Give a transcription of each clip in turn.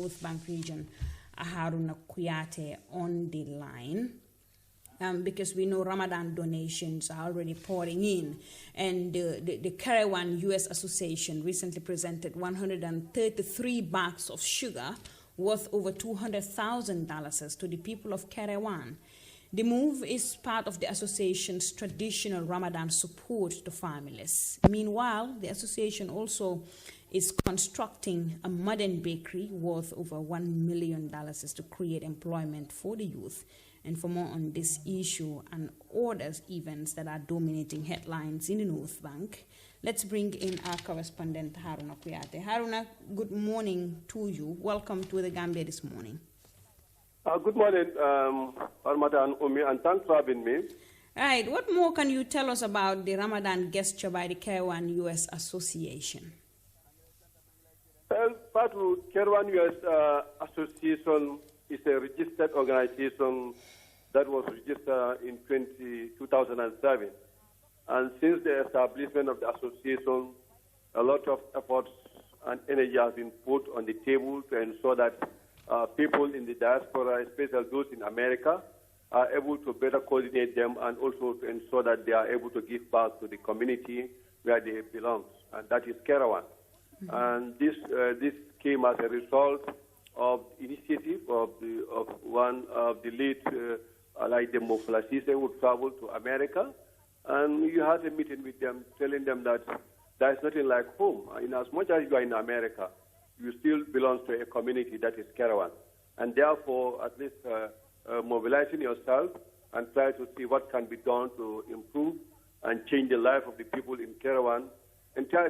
North Bank region, Haruna Kuyate, on the line. Because we know Ramadan donations are already pouring in. And the Kerewan U.S. Association recently presented 133 bags of sugar worth over $200,000 to the people of Kerewan. The move is part of the association's traditional Ramadan support to families. Meanwhile, the association also is constructing a modern bakery worth over $1 million to create employment for the youth. And for more on this issue and other events that are dominating headlines in the North Bank, let's bring in our correspondent, Haruna Kuyate. Haruna, good morning to you. Welcome to the Gambia this morning. Good morning, Ramadan Umi, and thanks for having me. Right. What more can you tell us about the Ramadan gesture by the Kerewan U.S. Association? Well, Patu, Kerewan U.S. Association is a registered organization that was registered in 2007. And since the establishment of the association, a lot of efforts and energy has been put on the table to ensure that people in the diaspora, especially those in America, are able to better coordinate them and also to ensure that they are able to give back to the community where they belong, and that is Kerawan. And this came as a result of initiative of one of the late, like the Moflasise, who traveled to America, and you had a meeting with them, telling them that there is nothing like home. In as much as you are in America, you still belong to a community that is Kerawan, and therefore, at least mobilizing yourself and try to see what can be done to improve and change the life of the people in Kerawan.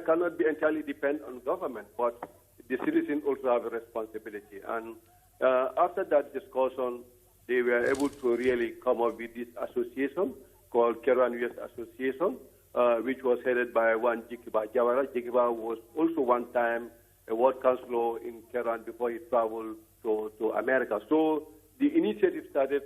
Cannot be entirely depend on government, but the citizens also have a responsibility. And after that discussion, they were able to really come up with this association called Kerewan U.S. Association, which was headed by one Jikiba Jawara. Jikiba was also one time a ward councillor in Kerawan before he traveled to America. So the initiative started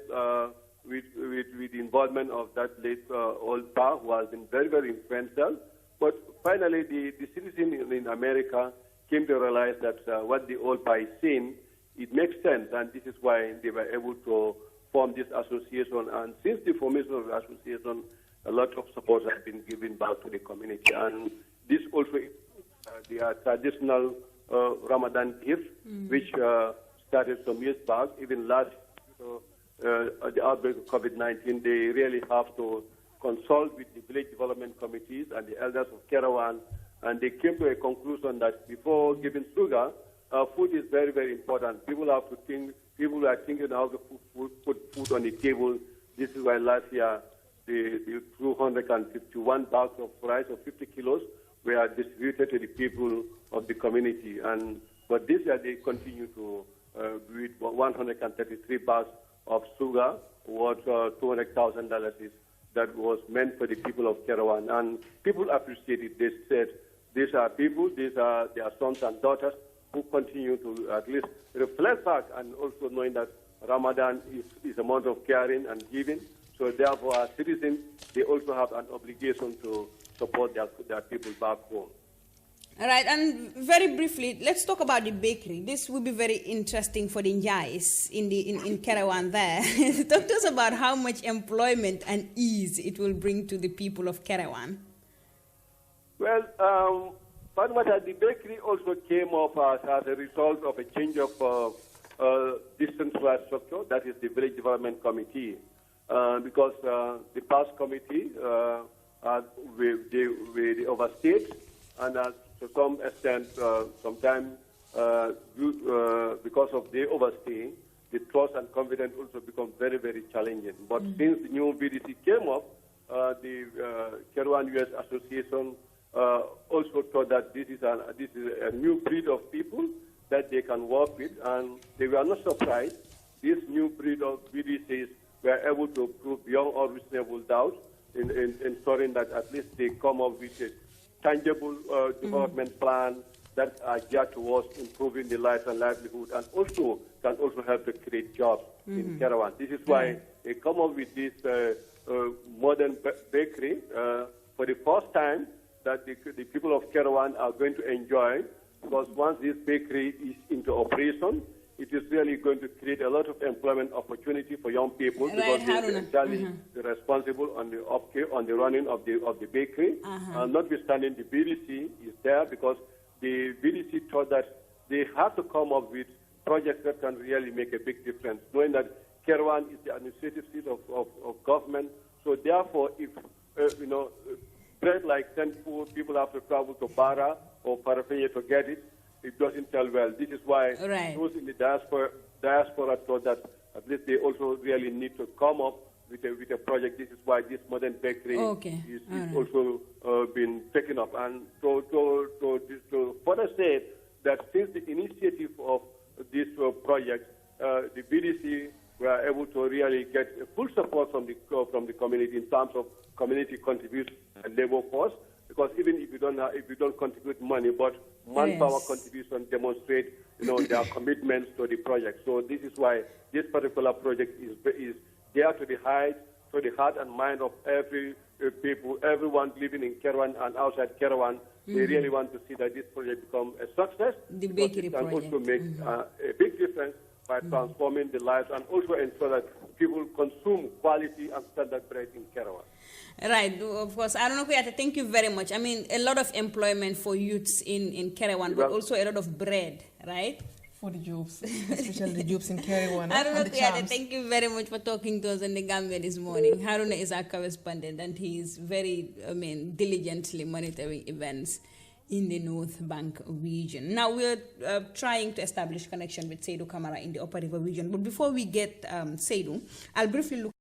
with the involvement of that late old pa, who has been very, very influential. But finally, the citizens in America came to realize that what the old pa is saying, it makes sense, and this is why they were able to form this association. And since the formation of the association, a lot of support has been given back to the community. And this also their traditional Ramadan gift, which started some years back, even last at the outbreak of COVID-19, they really have to consult with the village development committees and the elders of Kerawan, and they came to a conclusion that before giving sugar, food is very, very important. People have to think, people are thinking how to put food on the table. This is why last year the 251 bags of rice of 50 kilos were distributed to the people of the community. But this year they continue to with 133 bags of sugar worth $200,000 that was meant for the people of Kerawan. And people appreciate it. They said, these are people, these are their sons and daughters who continue to at least reflect back, and also knowing that Ramadan is a month of caring and giving. So therefore, as citizens, they also have an obligation to support their people back home. All right, and very briefly, let's talk about the bakery. This will be very interesting for the Njais in Kerawan there. Talk to us about how much employment and ease it will bring to the people of Kerawan. Well, the bakery also came up as a result of a change of decentralized structure, that is the village development committee, because the past committee, they overstayed, and to some extent, sometimes because of the overstaying, the trust and confidence also become very, very challenging. But since the new VDC came up, the Kerewan U.S. Association also thought that this is a new breed of people that they can work with, and they were not surprised. This new breed of VDCs were able to prove beyond all reasonable doubt in ensuring that at least they come up with a tangible development plan that are geared towards improving the life and livelihood, and also can also help to create jobs in Kerawan. This is why they come up with this modern bakery for the first time that the people of Kerawan are going to enjoy, because once this bakery is into operation, it is really going to create a lot of employment opportunity for young people because they are entirely responsible on the upkeep, on the running of the bakery. Notwithstanding, the BDC is there because the BDC thought that they have to come up with projects that can really make a big difference, knowing that Kerewan is the administrative seat of government. So therefore, if bread like 10 food, people have to travel to Bara or Parapenya to get it, it doesn't tell well. This is why those in the diaspora thought that at least they also really need to come up with a project. This is why this modern bakery is also been taken up. And to further say that since the initiative of this project, the BDC were able to really get full support from the community in terms of community contribution and labor force. Because even if you don't contribute money, but manpower contribution demonstrate their commitments to the project. So this is why this particular project is there to the heart and mind of every people, everyone living in Kerawan and outside Kerawan. They really want to see that this project become a success. The bakery it can project. also make a big difference by transforming the lives and also ensure that people consume quality and standard bread in Kerawan. Right, of course. I don't know, Kuyate, thank you very much. I mean, a lot of employment for youths in Kerewan, but also a lot of bread, right? For the jobs, especially the jobs in Kerewan. I don't know, Kuyate, thank you very much for talking to us in the Gambia this morning. Haruna is our correspondent, and he is very, diligently monitoring events in the North Bank region. Now, we're trying to establish connection with Seydou Camara in the Upper River region. But before we get Seydou, I'll briefly look.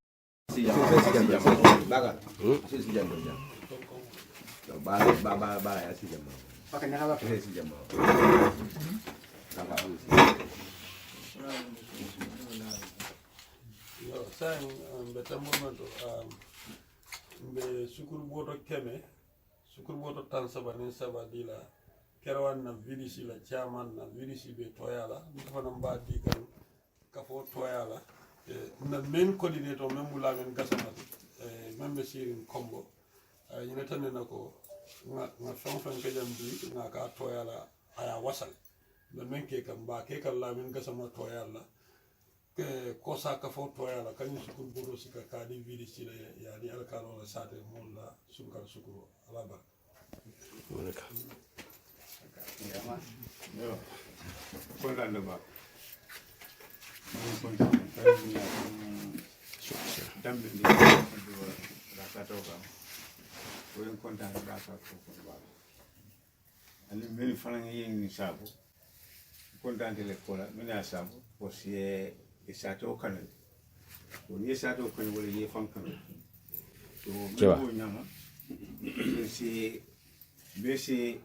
Sukurboto tan saba nin saba dila Kerawan na VDC la chairman na VDC be toyala mutafana mbadi kan kafo toyala na main coordinator membula men gasama membe sirin combo ñina tanne nako nga fonfon ke jambi nga ka toyala aya wasal be men ke kam ba ke kala men gasama toyala ke kosa kafo toyala kan sukurboto sika kadi VDC la ya ni alkalo la sate mulla sunkar sukuro alaba Monica. Yo, kontaan na ba? Dambe ndi rakatoka. Koyen kontaan na rakatoka ba. Ani meni fana ngi sabu. Kontaan de l'école, meni asabu, aussi isato kanal. Ko ni isato kanal wala ye fam kanal. So mo nyama. Si bese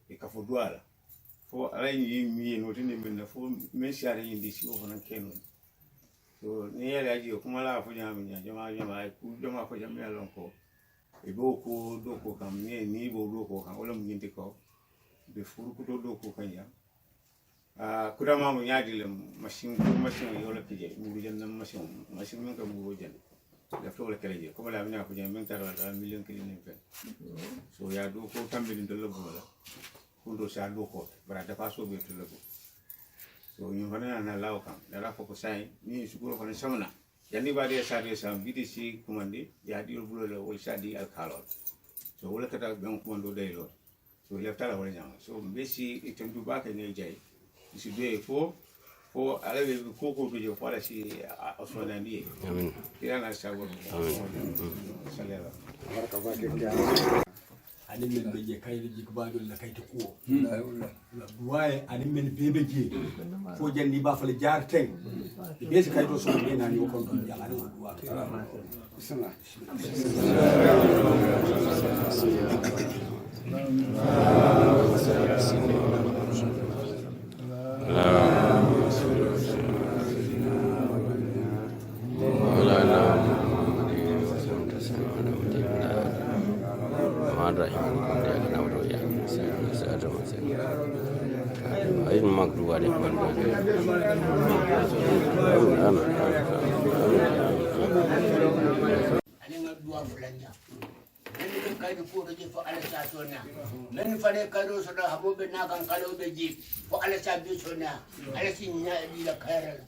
e kafodwala fo ala yi no tinde men fo men siare yindi si o fana kenu so ni yale aji ko mala fo jama ku jama ko jama lon ko e bo ko do ko kam ni bo do ko kam wala mu yindi ko be furu ko do ko kan ya kudama mu nyaadi le machine yola kije mu jenna machine men ko mu jenna la flore keleje comme la mina ko jam men tara la million kili ne fe so ya do ko tambe din dolo bola kundo sa do ko bara da paso be to lego so ñu fana na law kam da la ko sai ni sukuro ko samana yandi ba de sa VDC commande ya di bulo le wol sa di al kalol so wala kata ben commando day lo so le tala wala nyama so besi item du ba ka ne jay isi do fo ala be koko be fo ala si osona ni amen kirana sawo amen salela baraka bake kya ani men be je kayli jik baadol la kayti ko la duwaye ani men bebe je fo jandi ba fa le jaar ten be si kayto so be nani ko don ya ani duwa bismillah men fane kado so da habo be na kan kalo be ji ko ala sabi so na ala sin nya di la khairal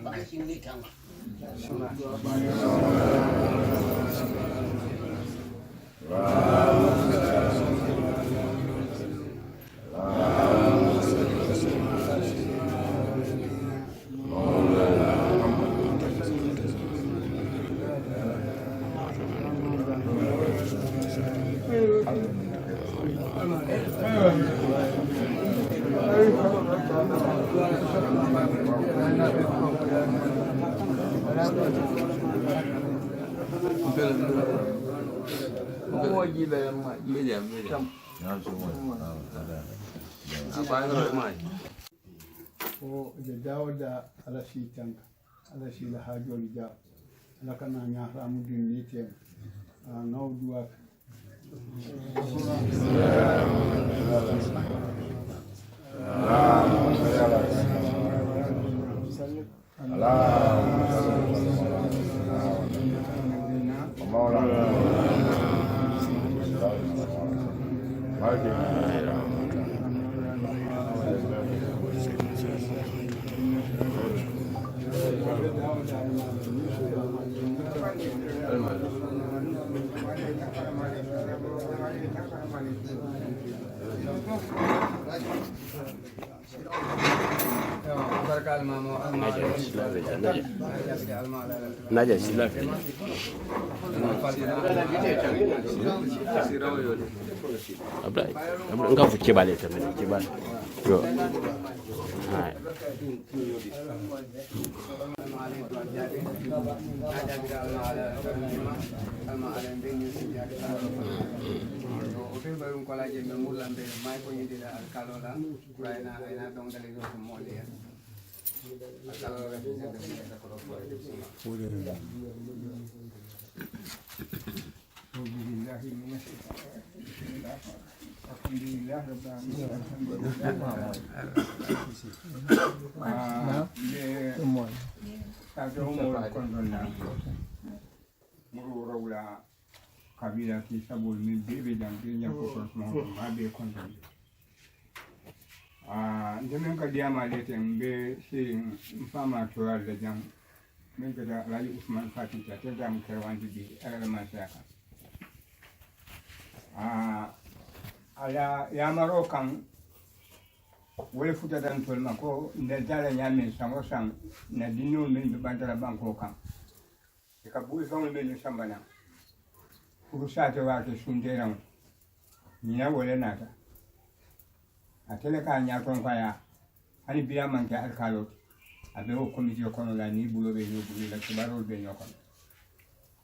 ko ala sin ni tanga o je dawda ala si tanka ala si la hajol ja ala kana nya ramu din ni tem naw duwa Naja sila Abrai enggak fuke bale tamam ke bale yo hai kabila ki sabul min bebe jam ke nyam ko ma be konton ndemen ka diama de ten be si fama to al jam min ka da rayi usman fati ta jam Kerawan di ala ma saka ala ya marokan wole futa dan tol mako ndel tala nyamen sango sang na dinu min be bandara banko kan e ka bui fam be ni sambana urusate wake sunderan nyina wole nata atele ka nyaton kaya hani biya man ka alkalo abe o komiti kono la ni bulo be no bulo la kibarol be no kono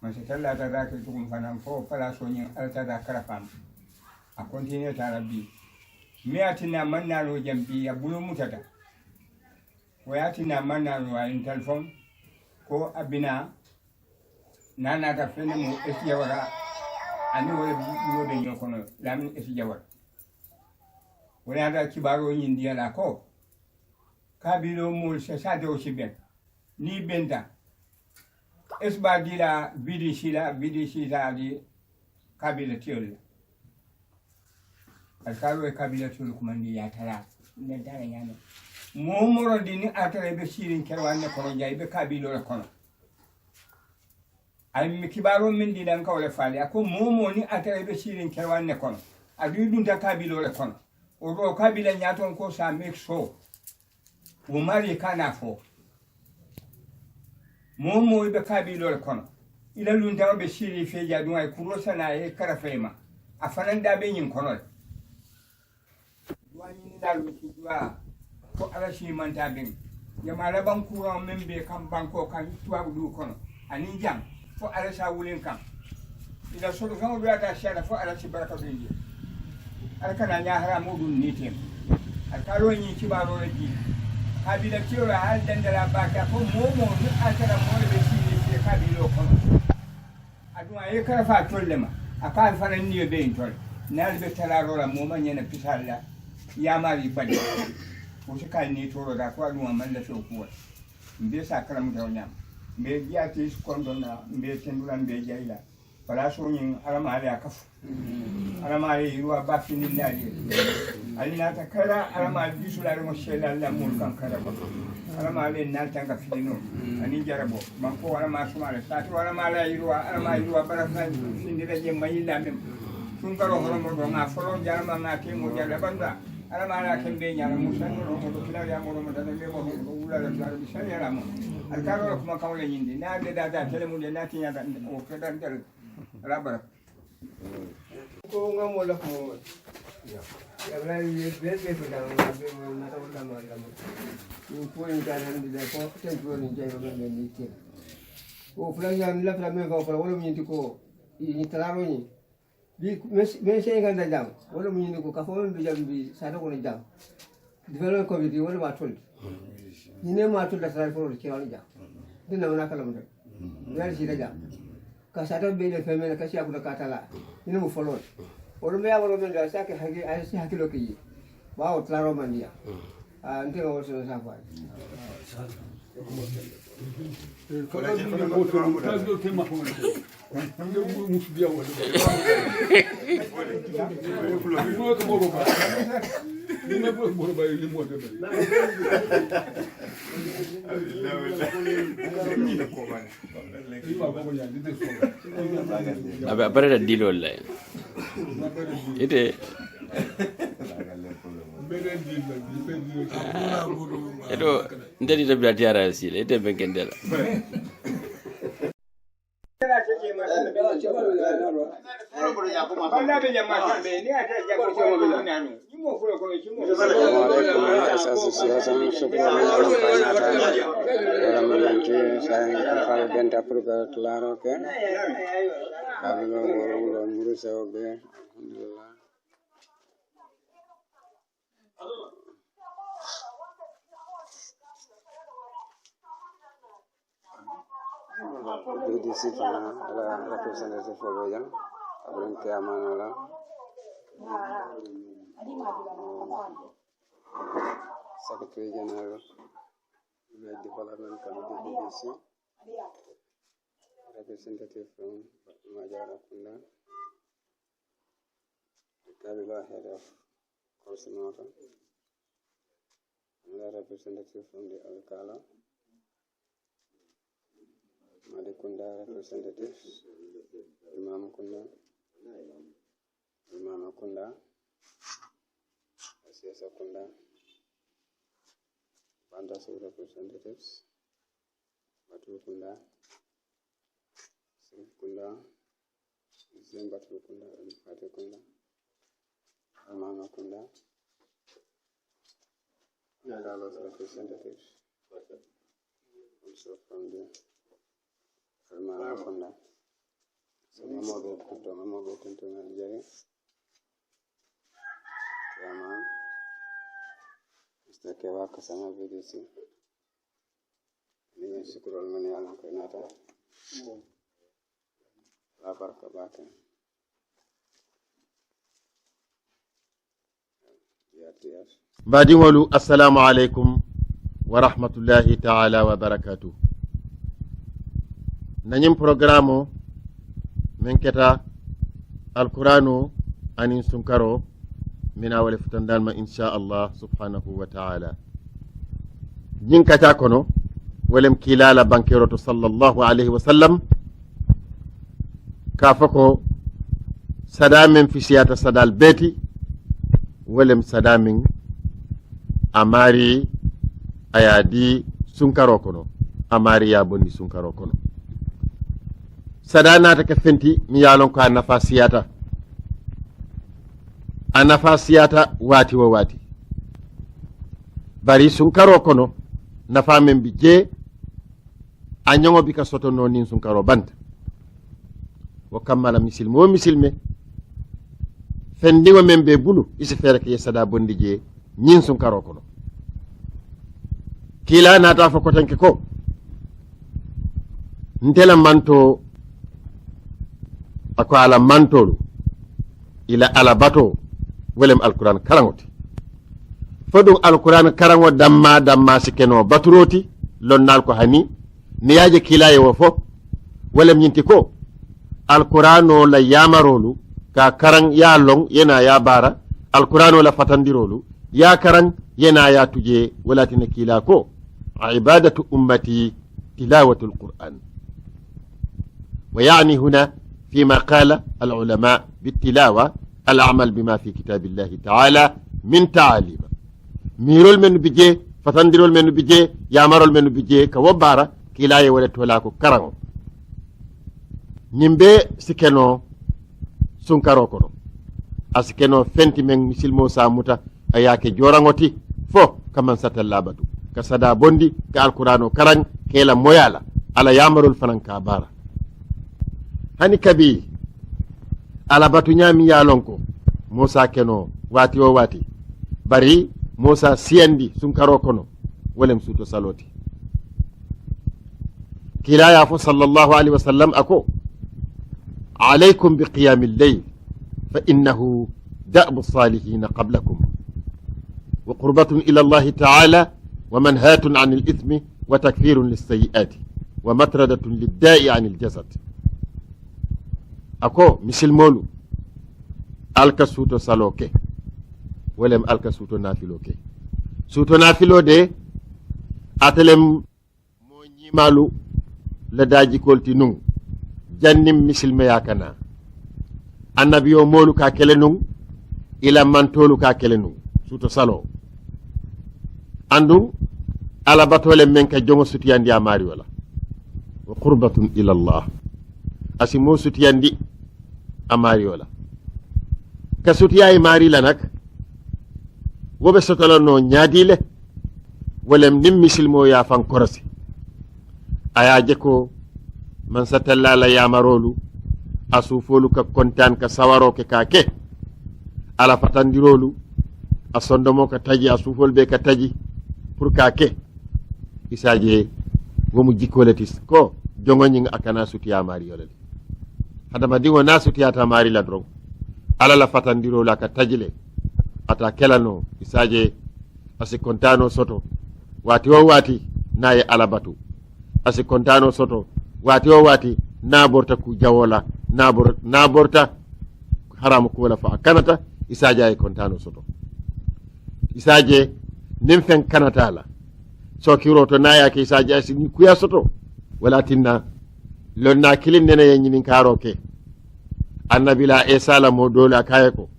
man se tella ta da ke tum fanam fo pala so nyi alta da karafam a continue ta rabbi mi atina manna ro jambi ya bulo mutata wayatina manna ro in telefon ko abina nana ta fene mo esiya wara ani wala bulo be no kono lamin esiya wara wani ada kibaro yin diya la ko kabilo mul se sade o siben ni benda esba dila bidisi la di kabila tiol alkaro e kabila tiol kuma ni ya tara ne dara nyame momoro dini atare be sirin Kerawan ne kono jay be kabilo la kono ay mi kibaro min di dan kawle fali ako momo ni atare be sirin Kerawan ne kono adu dunta kabilo la kono o kabila nyaton ko sa make so o mari kana fo momo be kabilo le kono ila lunta be shiri fe jadu ay kuro sana e karafema afanan da be nyin kono duani dal mi dua ko ala shi man ta ben jamaala ban kuro membe kam banko kan tuwa du kono ani jam fo ala sa wulin kam ila so do be ata shara fo ala shi baraka be alkana nya haramu dun nitem alkalo ni kibaro reji kabila tiora hal dandala baka ko momo ni akara mo be shi kabilo kono aduma e kara fa tollema aka fa nan ni be intol nal be talaro la mo manyana pisalla ya mari badi o se kal ni toro da ko aduma man la so ko mbe sa karam taw nyam mbe biati kondo na mbe tendulan be jayla fala soñin alamale akafu alamale yiwa bafinillahi alina takara alamale bisulare mo shela la mul kan kara ko alamale naltanga filino ani jarabo banko alama sumale tatu alamale yiwa baraka findira je mayilla mem sun karo horomo do nga folo jarama nga kemo jara banda alamala kembe nyala musano mo kila ya mo mo dana memo ko wula la dara bisani ala mo alkaro kuma kawle nyinde na de dada tele mu de na tinya da o kedan dal ala bara ko nga mo la ko ya bla ye bebe ko da na be mo na to da mo da mo ni ko en kan de ko ten ko ni jay ko be ni ti o flan ya la flan me ko wala mi ti ko ni talaro ni bi men sey ganda jam wala mu ni ko ka fo be jam bi sa ko ni jam divelo ko bi wala ma tol ni ne ma tol da sa ko ke wala jam dina wana kala mu yar si da jam ka sa to be le feme ka si abu da katala ni mu folon wala me ya wala men da sa ke hagi ay si hakilo ki ba o claro mandia ante ko so sa fa Apa ada deal lah. Itu. Itu ndari da biya tiara sile ite benkendela BDC fana ala representative for Boyan abren Kerawan wala Secretary General Development Committee BDC representative from Majara Kunda Kabila head of Korsinota another representative from the Alcala Madikunda representatives, Imam Kunda, Asiasa Kunda, Bandasu representatives, Batu Kunda, Sif Kunda, Zimbatu Kunda, and Fatu Kunda, Amama Kunda, Carlos representatives, also from the Ramadan Kunda. So Mamo be tuntu na jare. Kerawan. Mr. Kewa kasama BDC. Ni syukurul mani alam kainata. La baraka baka. Badingolu assalamu alaikum wa rahmatullahi ta'ala wa barakatuh. Nanyim programme men keta alqur'anu anin sunkaro mina wala futandal ma insha Allah subhanahu wa ta'ala nyin kata kono walem kilala bankeroto sallallahu alaihi wa sallam kafako sadamen fisiyata sadal beti walem sadamin amari ayadi sunkaro kono amari ya bondi sunkaro kono sadanata ke fenti mi yalon ko a nafa siyata wati wo wati bari sunkaro kono nafa men bi je a ñoŋo bi ka sotono nin sunkaro banta wo kammala misilme wo misilme fendiŋo men be bulu isi fere ke ye sada bondi je ñin sunkaro kono kila nata fo kotenke ko ntela manto ako ala mantolu ila ala bato welem alquran karangoti fodum alquran karango damma sikeno baturoti lonnal ko hani niyaje kilaye wo fo welem nyinti ko alqur'ano la yamarolu ka karan ya long yena ya bara alqur'ano la fatandirolu ya karan yena ya tuje walatina kila ko ibadatu ummati tilawatu alqur'an ويعني هنا فيما قال العلماء بالتلاوة العمل بما في كتاب الله تعالى من تعاليم ميرول من بيجي فتندرول من بيجي يامرول من بيجي كوبارا كلاي ولا تولاكو كرانو نيمبي سكنو سونكارو كونو اسكنو فنتي من مسلم موسى موتا ayake jorangoti fo kaman sata labatu ka sada bondi ka alqur'ano karan kela moyala ala yamarul fanan ka bara hani kabi ala batu nyami yalonko Musa keno wati o wati bari Musa siyandi sun karo kono walem suto saloti kila ya fu sallallahu alaihi wasallam ako alaykum bi qiyamil layl fa innahu da'bu salihin qablakum wa qurbatun ila Allah ta'ala wa manhatun 'anil ithmi wa takfirun lis-sayyi'ati wa matradatun lid-da'i 'anil jasad ako misilmolu alka suto saloke walem alka suto nafiloke suto nafilo de atelem mo nyimalu la daji kolti nun jannim misilme yakana annabiyo molu ka kele nun ila mantolu ka kele nun suto salo andu ala batole men ka jongo sutiyandi amari wala wa qurbatun ila Allah asimo sutiyandi amari wala ka sutiyayi mari la nak wobe sotalono ñaadile wolem nim misilmo ya fan korasi ayaje ko man satallala yamarolu asufolu ka kontan ka sawaro ke kake ala fatandirolu asondomo ka taji asufol be ka taji pour kake isaje gomu jikkoletis ko jongoñing akana sutiya mari yolale hadama dingo na sutiyata mari la dron ala la fatandiro la ka tajile ata kelano isaje asi kontano soto wati o wati naye alabatu asi kontano soto wati o wati na borta ku jawola na borta haram ko la fa kanata isaje ay kontano soto isaje nim fen kanata la so kiroto naya ke isaje asi kuya soto wala tinna lonna kilin nene yenyinin karoke annabi la isa la mo dole akaye ko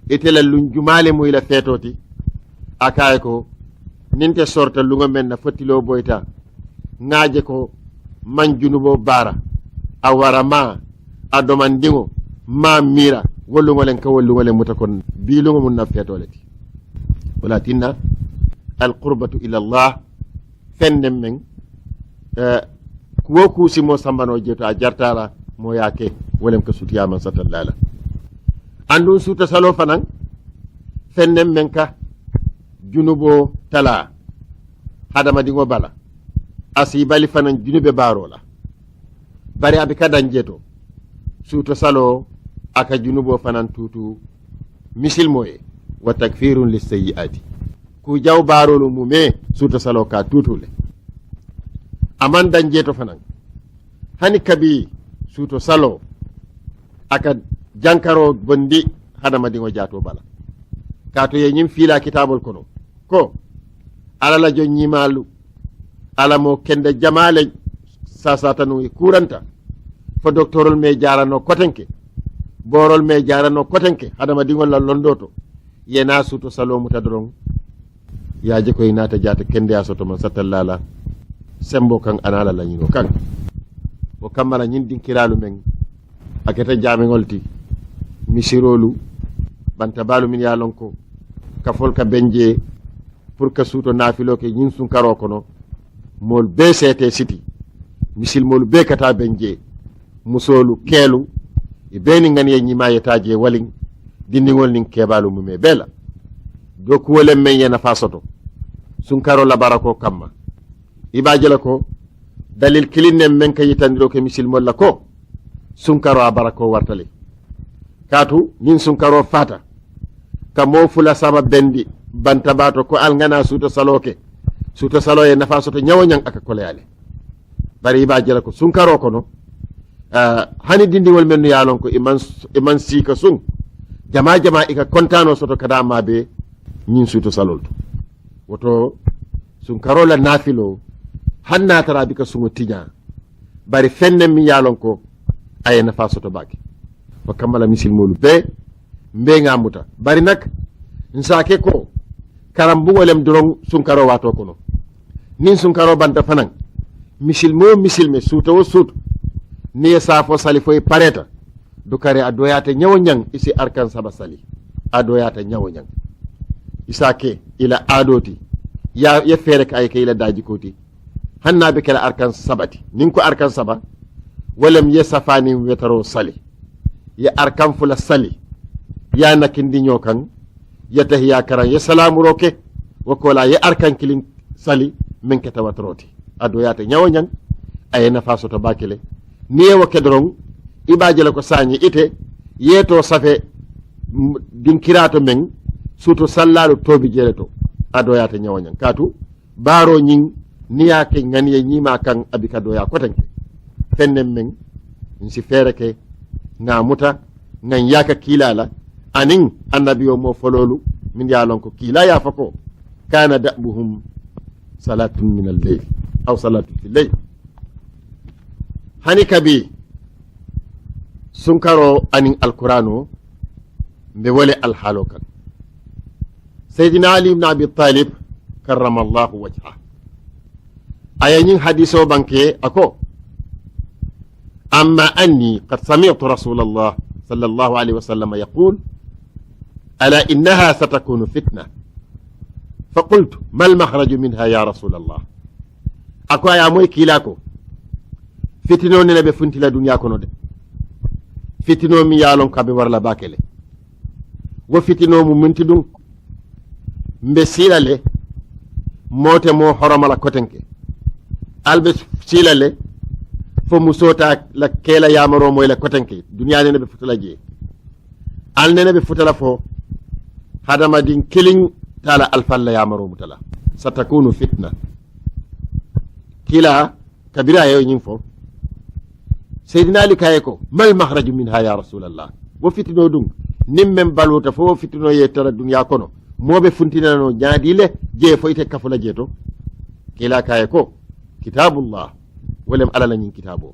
itela lunjumale mo ila fetoti akaye ko ninte sorta lunga men na fotilo boyta ngaje ko man junubo bara awara ma adomandingo ma mira wollu ngolen ka wollu ngolen mutakon bi lunga mun na fetoleti wala tinna al qurbatu ila Allah fennem men kuwo kuusi mo sambano jeeto a jartala mo yaake wolem ko sutiyama satallala andun suta salo fanan fennen men ka junubo tala hadama dingo bala asibali fanan junube barola bari abi kadan jeeto suta salo aka junubo fanan tutu misil moye wa takfirun lisayyiati ku jaw barolu mume suta salo ka tutule aman dan jeeto fanan hani kabi suto salo aka jankaro bondi hadama dingo jato bala kato ye nyim fila kitabol kono ko ala la jon nyimalu ala mo kende jamale sasatanu kuranta fo doctorol me jarano kotenke borol me jarano kotenke hadama dingo la londoto yena suto salo mutadron yaje koy nata jata kende asoto man satallala sembo kan anala la nyino kan o kamala nyin dinkiralu men aketa jamengolti misirolu banta balu min yalonko ka folka benje pour que suto nafilo ke nyin sun karo kono mol be sete siti misil mol be kata benje musolu kelu e beni ngani e nyima yetaje walin dindingol nin kebalu mume bela doku wole men yena fasoto sun karo la barako kamma ibajela ko dalil kilinne men ka yitandiro ke misil molla ko sunkaro a barako wartale katu nin sunkaro fata ka mo fula sama bendi bantabato ko al ngana suto salo e nafa soto nyawo nyang aka koleyale bari ibajela ko sunkaro kono hani dindiwol men no yaalon ko iman siika sun jama ika kontano soto kada maɓe ñin suuto salol to woto sun karola nafilo han natara bika sungo tiña bari fennen mi yaalon ko aye nafa soto bake o kammala misilmolu be mbeŋa muta bari nak nsake ko karambugolem doron sunkaro wato kono nin sunkaro banta fanan misilme suuto wo suuto ni ye safo sali foye pareta du kare a doyata ñawo ñang isi arkan saba sali a doyata ñawo ñang isake ila adoti ya fere ka ay ke ila daji koti hannaɓe kela arkan sabati nin ko arkan saba walem ye safani wetaro sali ya arkan fula sali ya nakindiño kan ya tahiya karan ya salamu roke wakola ya arkan kilin sali min keta watroti a doyata ñawo ñang aye nafa soto bakele ni ye wo kedoron ibajele ko sañi ite yeeto safe dinkirato men suto sallaɗo toobi jeele to adoyata ñawoñan katu baaro ñing niyake ganiye ñima kan abi ka doya kotenke fennen men si feere ke nga muta ngan yaka kiilala anin annabi o mo fololu min yalon ko kiila yafa ko kana dabuhum salatun min alleyl aw salatu fi lleyl hani kabi sunkaro anin alqur'ano mbe wole alhaalo kan seydina ali ibne abi talib karrama allahu wajha ayañin hadiso banke ako amma anni qad sami'tu rasul allah صلى الله عليه وسلم يقول ألا إنها ستكون فتنة فقلت ما المخرج منها يا رسول الله أكو يا موي كيلاكو فتنو نبي فنتي لا دنيا كونو دي فتنو مي يالون كابي ورلا باكله وفتنو مو منتي دون مبسيلالي موتي مو حرمala kotenke albe silale fo musota la kela yamaro moy la kotenke duniya ne be futala je al ne be futala fo hadama din killing tala alfalla yamaro mutala satakunu fitna kila kabira yo nyim fo sayyidina ali kayeko mal mahraju minha ya rasulullah wo fitino dum nimmem baluta fo fitino yetara duniya kono mobe funtinano nyaadile je fo ite kafula jeto kila kayeko kitabullah wolem alala ñin kitabo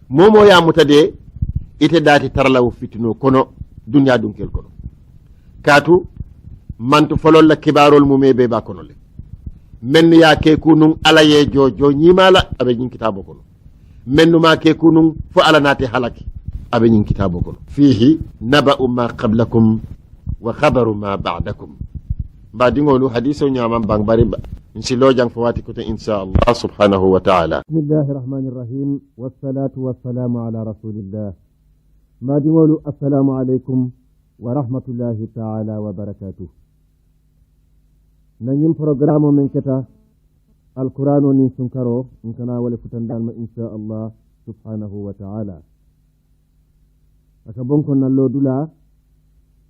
momo yamuta de ite daati tarlawo fitino kono duniya dunkel kono katu mantu folol la kibarol mume be ba kono le men ya ke kunun ala ye jojo ñimala abe ñin kitabo kono mennu ma ke kunun fo ala nate halaki abe ñin kitabo kono fihi naba'u ma qablakum wa khabaru ma ba'dakum mbadingolu hadiso ñaman bang bari nsi lojang fawati kote insha Allah subhanahu wa ta'ala bismillahir rahmanir rahim wassalatu wassalamu ala rasulillah mbadingolu assalamu alaikum wa rahmatullahi ta'ala wa barakatuh nanyim programme men keta alqur'ano ni sunkaro nkana wala futandan ma insha Allah subhanahu wa ta'ala aka bonko nallo dula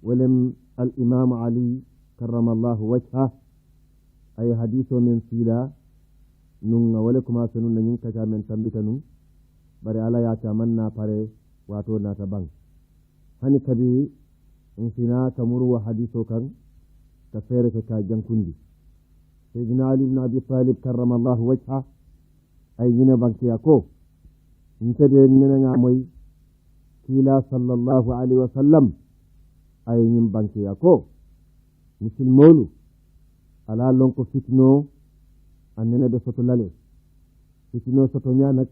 walem al imam ali karramallahu wajha ay hadiso men sila nun wala kuma sunu nan kaca men tambita nun bare ala ya ta manna pare wato na ta bang hani kadi in sina kamuru wa hadiso kan ta fere ka jankundi sayyidina ali ibn abi talib karramallahu wajha ay yina banki yako intade nena nga moy kila sallallahu alaihi wasallam ay yin banki yako musulmolu ala lonko fitno annene be soto lale fitno soto nyanak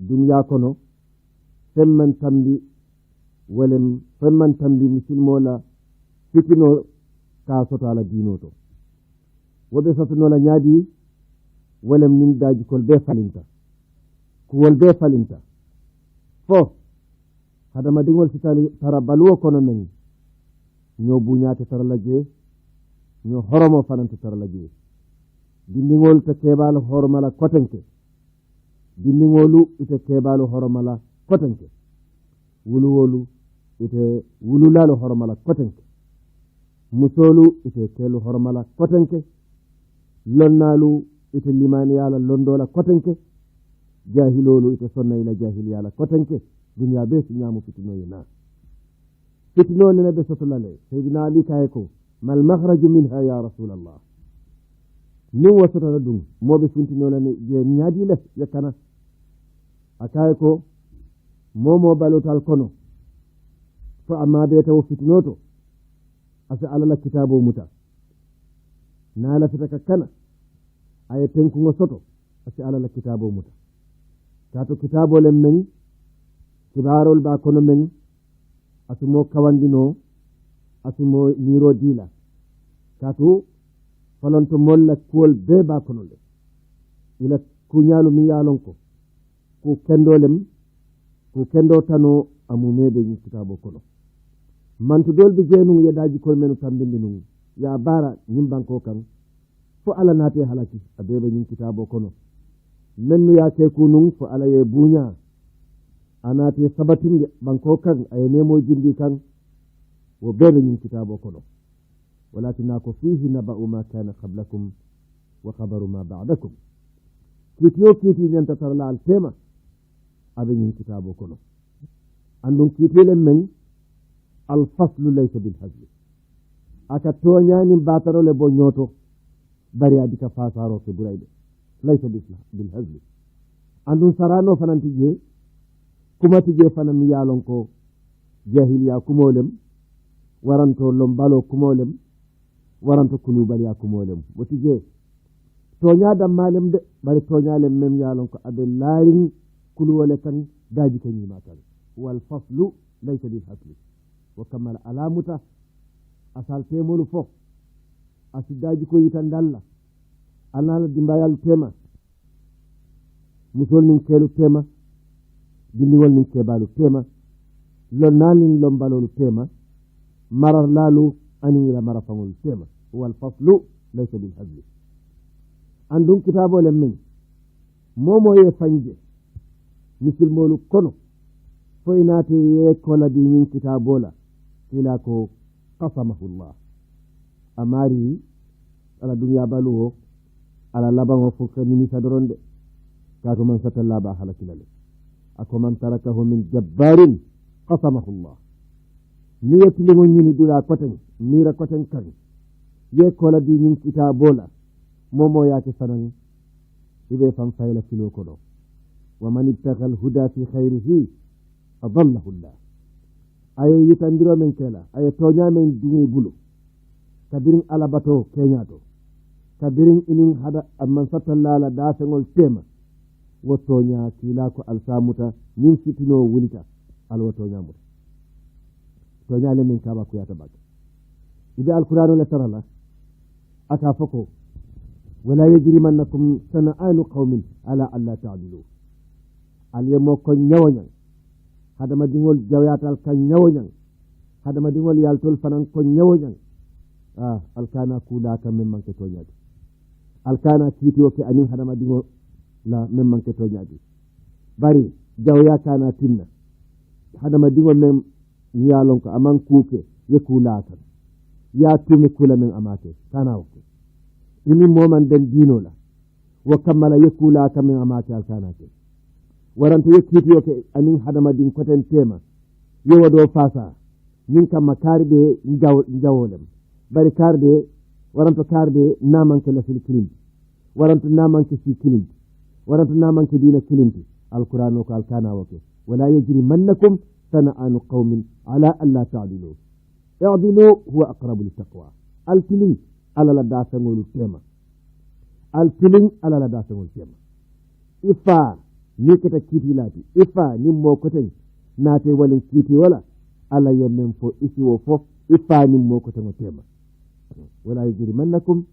dunya kono femman tambi walem femman tambi musulmola fitno ka soto ala dinoto wobe soto no la nyaadi walem nin daji kol be falinta ko wol be falinta fo hadama dingol fitali tara balwo kono men ñoo buñaate tarala jee ñoo horomo fanante tarala jee dindigol te keɓalo horomala kotenke dindigolu ite keɓalo horomala kotenke wuluwolu ite wululalo horomala kotenke musolu ite kelu horomala kotenke lonnalu ite limaniyala londola kotenke jahilolu ito sonna ila jahil yala kotanke dunya be sinyamu fitino yana fitino ne be sotolale sayyidina ali kaye ko mal makhraju minha ya rasulullah ni wasata dum mobe funtino lane je nyaadi le yakana akaye ko momo balotal kono fa amma be taw fitinoto asa alala kitabo muta nala fitaka kana ay tenku soto asa alala kitabo muta tato kitabo len men kibarol ba kono men asumo kawandino asumo niro dila tato falonto molla kuol be ba kono le ila kunyalu mi yalon ko ku kendolem ku kendo tano amumede ni kitabo kono mantu dolbi jenu yedaji kol menu tambinde nu ya bara nyimbanko kan fo ala nate halaki abebe ni kitabo kono mennu ya ke kunun fo ala ye bunya anate sabatin banko kan ay nemo jindi kan wo bebe ni kitabo kono walakin ko fihi naba'u ma kana qablakum wa khabaru ma ba'dakum kiti nyanta tarla al tema abe ni kitabo kono andum kitele men al faslu laysa bil hazli aka toñani batarole bo nyoto bari adika fasaro ke burayde laysa bil hazli andum sarano fananti je kumati je fanam yalon ko jahiliya kumolem waranto lombalo kumolem waranto kulubaliya kumolem woti je toña dam malem de bari toñalem mem yalon ko abe layin kuluwale kan daji kan yima kan wal faslu laysa bil hazli wa kamal alamuta asal temolu fo asidaji ko yitan dalla anala dimbayal tema musol nin kelu tema dindiwol nin kebalu tema lon nanin lombalolu tema marar lalu anira marafangol tema wal faslu laysa bil hazli andum kitabo lem min momo ye fanje misilmolu kono foynate ye kola di min kitabola ila ko qasamahullah amari ala dunya baluwo ala labango fukka minisa doronde kato man satalla ba halakilale ako man tarakahu min jabbarin qasamahullah ni yetlingo nyini dula koten mira koten kan ye kola di min kitabola momo yake fanan ibe fam fayla filo kodo wa man ittaqa al-huda fi khayrihi adallahu Allah aye yitandiro men kela aye tonya men dumi bulu kabirin alabato kenyato kabirin inin hada amman satallala dafengol tema wo tonya kila ko alsamuta min fitino wulita alwo tonya muta tonya le min kaba ko yata baka ida alqur'anu la tarala aka fako wala yajrimannakum sana'anu qaumin ala alla ta'dilu aliyemo ko nyawanyang hadama dingol jawyatal kan nyawanyang hadama dingol yaltol fanan ko nyawanyang alkana kula kan men manke to nyaadi alkana kitiyo ke anin hadama dingol la men manke to nyaadi bari jawya kana tinna hadama dingol men nyalon ko aman kuke ye kula kan ya tumi kula men amate kana wakko ini moman den dinola wa kammala ye kula kan men amate alkana ke waranto yekkitiyo ke anin hadama din koten tema yewa do fasa min kam makarde njawolem bari karde waranto karde namanke la fil kilim waranto namanke fi kilim waranto namanke dina kilimti alquran ko alkana wake wala yajri mannakum sana'anu qaumin ala alla ta'dilu i'dilu huwa aqrabu littaqwa alkilim ala la dasangol tema alkilim ala la dasangol tema ifa ni kata kiti lati ifa ni mo koten nate wala kiti wala ala yemen fo isi wo fo ifa ni mo koten tema wala yajrimannakum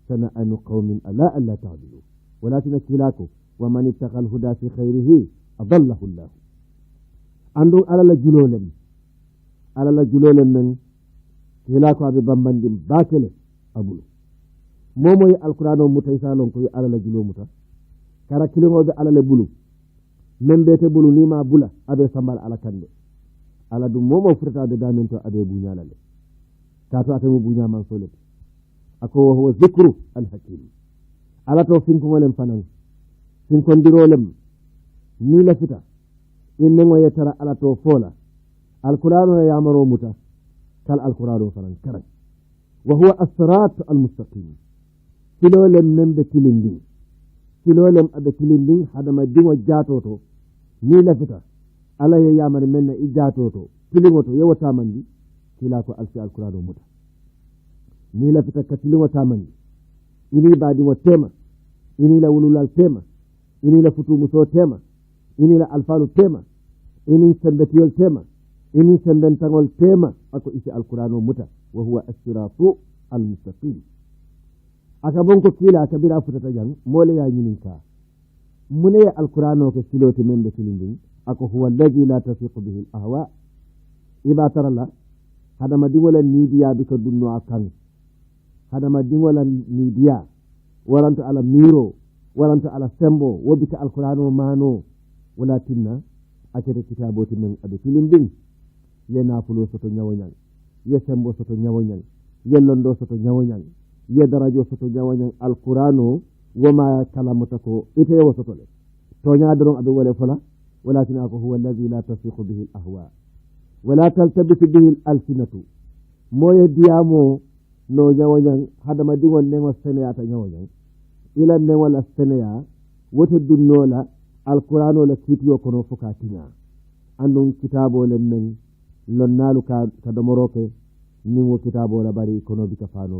sana'anu qaumin ala alla ta'dilu walakin kilako wa man ittaqa al-huda fi khayrihi adallahu Allah andu ala la julolem men kilako abe bambandim bakele abulu momoy alqur'ano mutay salon ko ala la julo muta kara kilimoɓe alale bulu men mbiyete bulu nima bula aɓe sambal ala kande ala ɗum momo fotataɓe damen to aɓe buñalale kato atemo buñaman solete ako wohuwa zicru alhakim ala to finkogolen fanan finkondirolem ni lafita in nengo yetara ala to fola alqur'anu ya yamaro muta kal alqur'anu fanan kare wa huwa as-sirat al-mustaqim kilolem membe tilindi kilolem abe tilindi hadama dingo jatoto ni lafita ala ya yamare menna i jatoto tilingoto yewata mandi kila ko alfi alqur'anu muta ni lafita katilingoto mandi ini baadi wo tema ini la wululal tema ini la futumuso tema ini la alfalu tema ini sembetiyol tema ini sembentangol tema ako isi alqur'anu muta wa huwa as-siratu al-mustaqim aka bonko kila aka bira futata jang mole ya nyininka mune alqur'anu ko siloti membe tilindin ako huwa alladhi la tasiqu bihi al-ahwa iba tarala hadama diwola nidiya biko dunno akan hadama dingola nidiya waranta ala miro waranta ala sembo wobita alqur'anu mano walakinna acete kitaboti men abe tilindin ye nafulo soto nyawanyang ye sembo soto nyawanyang ye londo soto nyawanyang ye darajo soto nyawanyang alqur'anu wama kalamutako ite wo soto le to nyaadron abe wala fala walakin ako huwa alladhi la tasiqu bihi al-ahwa wala taltabisu bihi al-alsinatu moye diamo no nyawanyang hadama dingon nengo seneyata nyawanyang ila newala seneya woto dunnola alqur'ano la kitiyo kono fokatinya andun kitabo len men lonnalu ka domoroke ni wo kitabo la bari kono bika fano